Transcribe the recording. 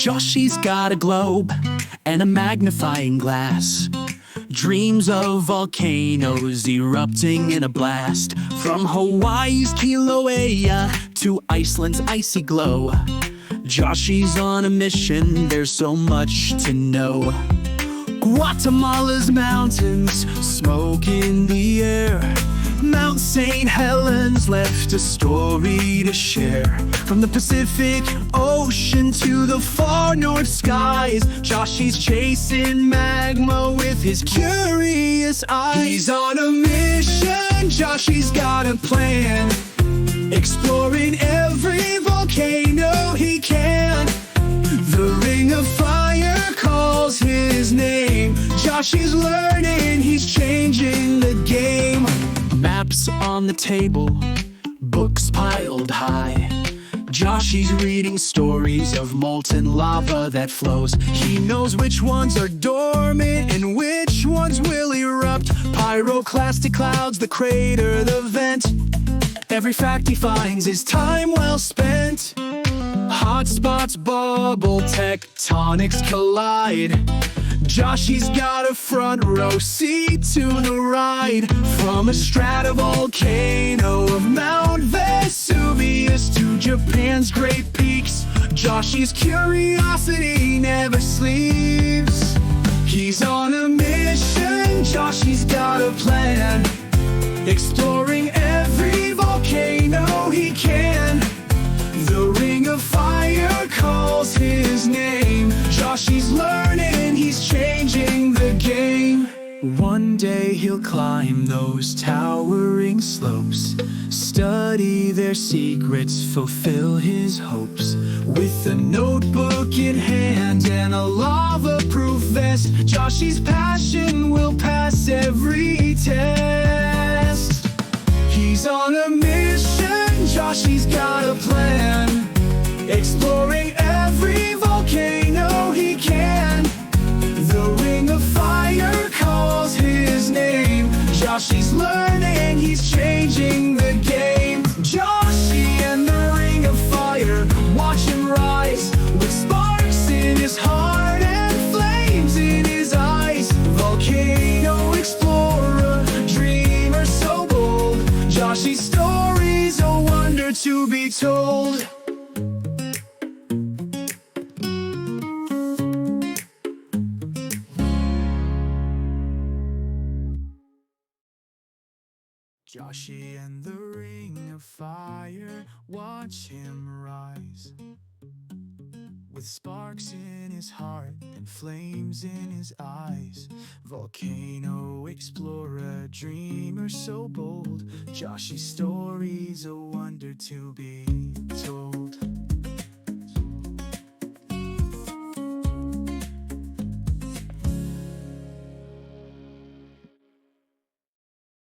Joshy's got a globe and a magnifying glass. Dreams of volcanoes erupting in a blast. From Hawaii's Kīlauea to Iceland's icy glow, Joshy's on a mission, there's so much to know. Guatemala's mountains, smoke in the air. Mount St. Helens left a story to share. From the Pacific Ocean to the far north skies, Joshy's chasing magma with his curious eyes. He's on a mission, Joshy's got a plan, exploring every volcano he can. The ring of fire calls his name. Joshy's learning, he's changing the game. Maps on the table, books piled high. Joshy's reading stories of molten lava that flows. He knows which ones are dormant and which ones will erupt. Pyroclastic clouds, the crater, the vent. Every fact he finds is time well spent. Hot spots bubble, tectonics collide. Joshy's got a front row seat to the ride. From a stratovolcano of Mount Vesuvius to Japan's great peaks, Joshy's curiosity never sleeps. He's on a mission, Joshy's got a plan, exploring every volcano he can. The ring of fire calls his name. Joshy's learning, he's changing the game. One day he'll climb those towering slopes, study their secrets, fulfill his hopes. With a notebook in hand and a lava-proof vest, Joshy's passion will pass every test. He's on a mission, Joshy's got a plan, exploring every volcano he can. The ring of fire calls his name. Joshy's learning, he's changing the game. Joshy and the ring of fire, watch him rise, with sparks in his heart and flames in his eyes. Volcano explorer, dreamer so bold. Joshy's story's a wonder to be told. Joshy and the ring of fire, watch him rise, with sparks in his heart and flames in his eyes. Volcano explorer, dreamer so bold. Joshy's story's a wonder to be told.